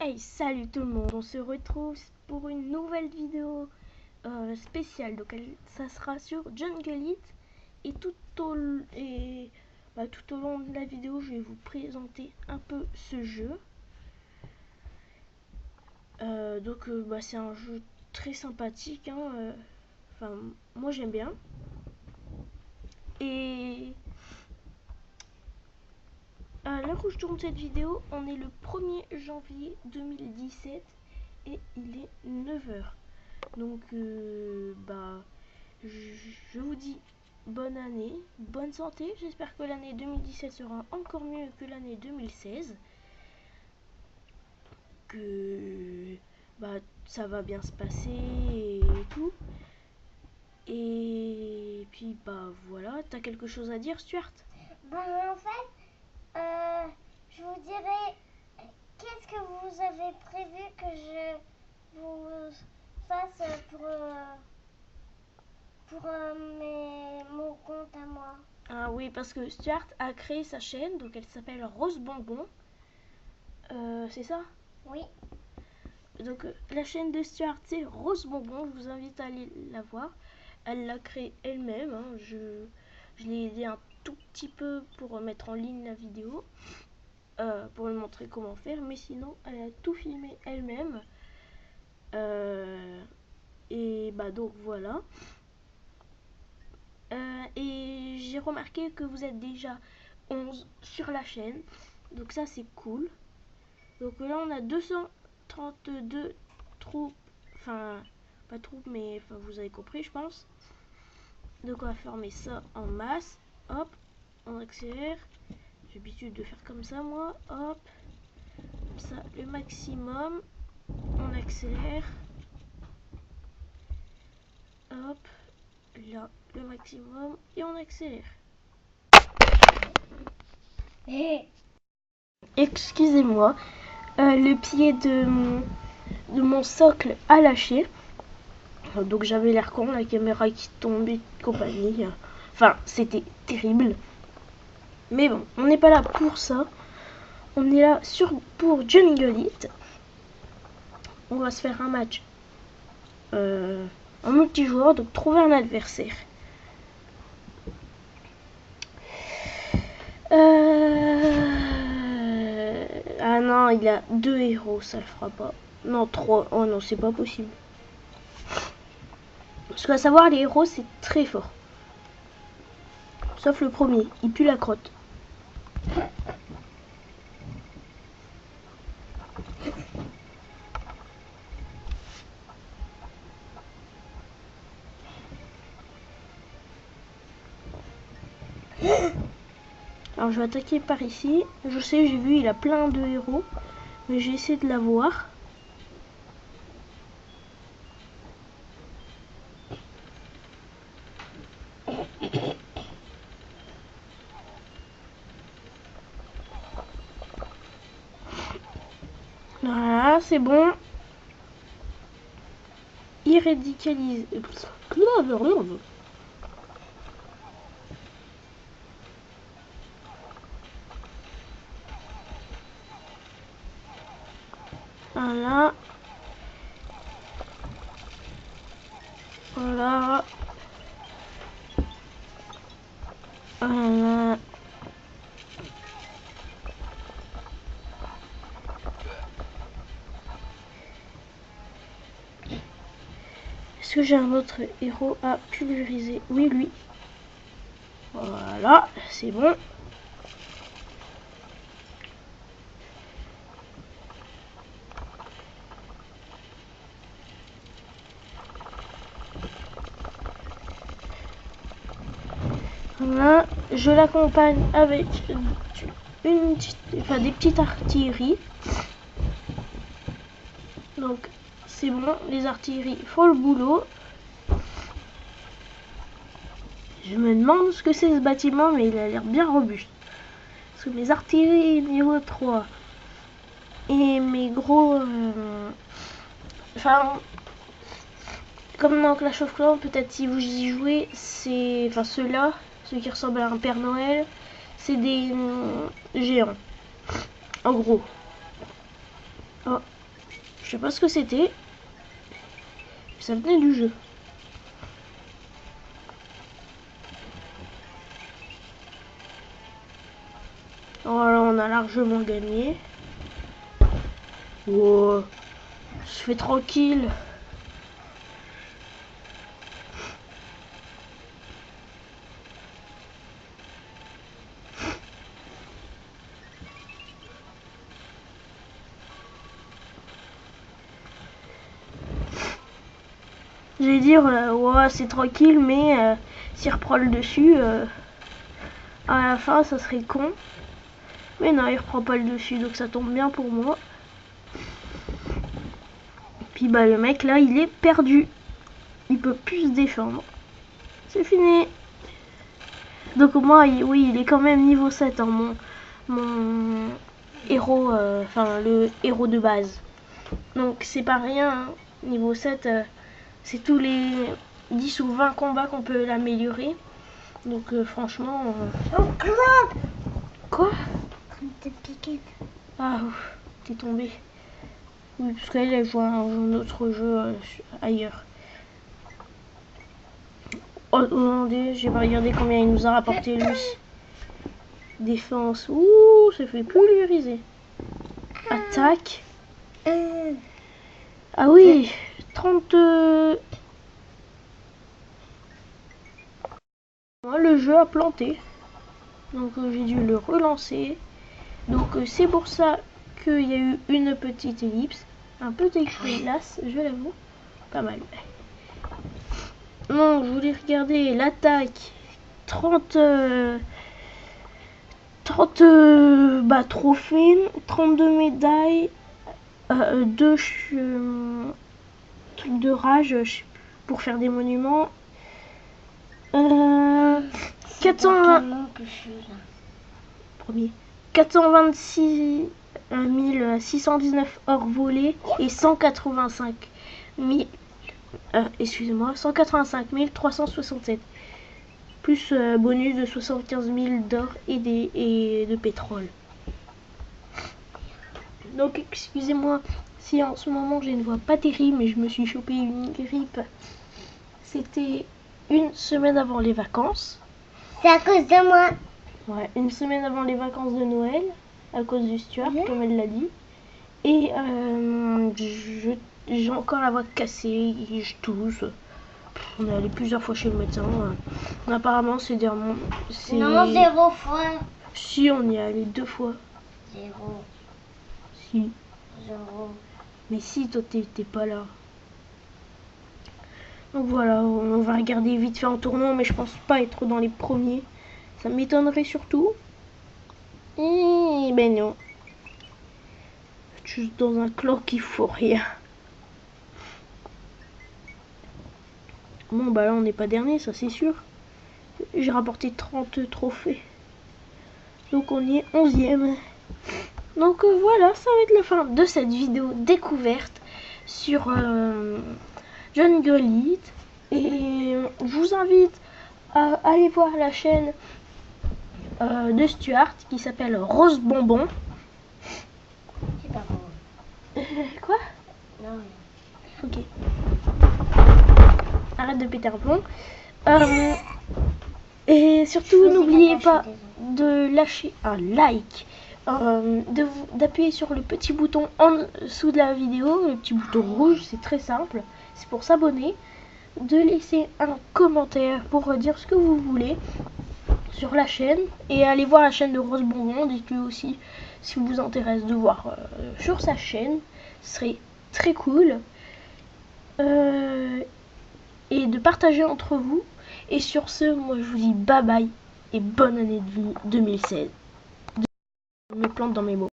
Hey, salut tout le monde, on se retrouve pour une nouvelle vidéo spéciale. Donc ça sera sur Jungle It et tout au long de la vidéo, je vais vous présenter un peu ce jeu. C'est un jeu très sympathique, hein, enfin moi j'aime bien. Et à l'heure où je tourne cette vidéo, on est le 1er janvier 2017 et il est 9h. Donc je vous dis bonne année, bonne santé. J'espère que l'année 2017 sera encore mieux que l'année 2016. Que ça va bien se passer et tout. Et puis voilà, t'as quelque chose à dire, Stuart? En fait, je vous dirais, qu'est-ce que vous avez prévu que je vous fasse pour mon compte à moi? Ah oui, parce que Stuart a créé sa chaîne, donc elle s'appelle Rose Bonbon. C'est ça? Oui. Donc la chaîne de Stuart, c'est Rose Bonbon, je vous invite à aller la voir. Elle l'a créée elle-même, hein. Je l'ai aidé un tout petit peu pour mettre en ligne la vidéo, pour lui montrer comment faire, mais sinon elle a tout filmé elle-même. Donc voilà. Et j'ai remarqué que vous êtes déjà 11 sur la chaîne, donc ça c'est cool. Donc là on a 232 troupes, enfin pas troupes mais vous avez compris je pense. Donc on va fermer ça en masse, hop, on accélère. J'ai l'habitude de faire comme ça moi, hop, comme ça le maximum, on accélère, hop, là le maximum et on accélère. Excusez-moi, le pied de mon socle a lâché. Donc j'avais l'air con, la caméra qui tombait de compagnie. Enfin, c'était terrible. Mais bon, on n'est pas là pour ça. On est là pour Jungle It. On va se faire un match en multijoueur, donc trouver un adversaire. Ah non, il a 2 héros, ça le fera pas. Non, 3. Oh non, c'est pas possible. Parce qu'à savoir, les héros, c'est très fort. Sauf le premier, il pue la crotte. Alors je vais attaquer par ici. Je sais, j'ai vu, il a plein de héros. Mais j'ai essayé de l'avoir. Voilà, c'est bon. Il radicalise. Voilà. Voilà. Voilà. Est-ce que j'ai un autre héros à pulvériser? Oui, lui. Voilà, c'est bon. Là, je l'accompagne avec des petites artilleries. Donc, c'est bon, les artilleries font le boulot. Je me demande ce que c'est ce bâtiment, mais il a l'air bien robuste. Parce que mes artilleries niveau 3 et mes gros... comme dans Clash of Clans, peut-être si vous y jouez, c'est... ceux-là, ceux qui ressemblent à un Père Noël, c'est des géants. En gros. Oh, je sais pas ce que c'était. Ça venait du jeu. Voilà, on a largement gagné. Wow, je fais tranquille. J'allais dire, ouais, c'est tranquille, mais s'il reprend le dessus, à la fin, ça serait con. Mais non, il reprend pas le dessus, donc ça tombe bien pour moi. Puis bah le mec là, il est perdu. Il peut plus se défendre. C'est fini. Donc moi, oui, il est quand même niveau 7, hein, mon héros, enfin le héros de base. Donc c'est pas rien, hein. Niveau 7, c'est tous les 10 ou 20 combats qu'on peut l'améliorer. Donc franchement... Oh, club. Quoi? T'es piqué. Ah, t'es tombé. Oui, parce qu'elle a joué à un autre jeu ailleurs. Oh, attendez, j'ai pas regardé combien il nous a rapporté lui. Défense, ouh, ça fait pulvériser. Attaque. Ah oui, 30... Le jeu a planté. Donc j'ai dû le relancer. Donc c'est pour ça qu'il y a eu une petite ellipse. Un peu dégueulasse, je l'avoue. Pas mal. Non, je voulais regarder l'attaque. 30 trophées, 32 médailles, 2 trucs de rage pour faire des monuments. 426 619 hors volés et 185 000, excusez-moi, 185 367. Plus bonus de 75 000 d'or et de pétrole. Donc excusez-moi si en ce moment j'ai une voix pas terrible, mais je me suis chopé une grippe. C'était une semaine avant les vacances. C'est à cause de moi. Ouais, une semaine avant les vacances de Noël, à cause du Stuart, comme elle l'a dit. Et j'ai encore la voix cassée, je tousse. On est allé plusieurs fois chez le médecin. Apparemment, c'est des... Non, 0 fois. Si, on y est allé 2 fois. 0. Si. 0. Mais si, toi, t'es pas là. Donc voilà, on va regarder vite fait en tournoi, mais je pense pas être dans les premiers. Ça m'étonnerait surtout. Et ben non. Juste dans un clan qui faut rien. Bon bah là on n'est pas dernier, ça c'est sûr. J'ai rapporté 30 trophées. Donc on y est 11e. Donc voilà, ça va être la fin de cette vidéo découverte sur Jungle Elite. Et je vous invite à aller voir la chaîne de Stuart qui s'appelle Rose Bonbon. C'est pas bon. Quoi? Non. Ok. Arrête de péter un plomb. Et surtout, n'oubliez pas de lâcher un like, d'appuyer sur le petit bouton en dessous de la vidéo, le petit bouton rouge, c'est très simple, c'est pour s'abonner, de laisser un commentaire pour dire ce que vous voulez sur la chaîne, et aller voir la chaîne de Rose Bonbon, dites-lui aussi si vous intéresse de voir sur sa chaîne, ce serait très cool. Et de partager entre vous. Et sur ce, moi je vous dis bye bye et bonne année 2016. Je me plante dans mes mots.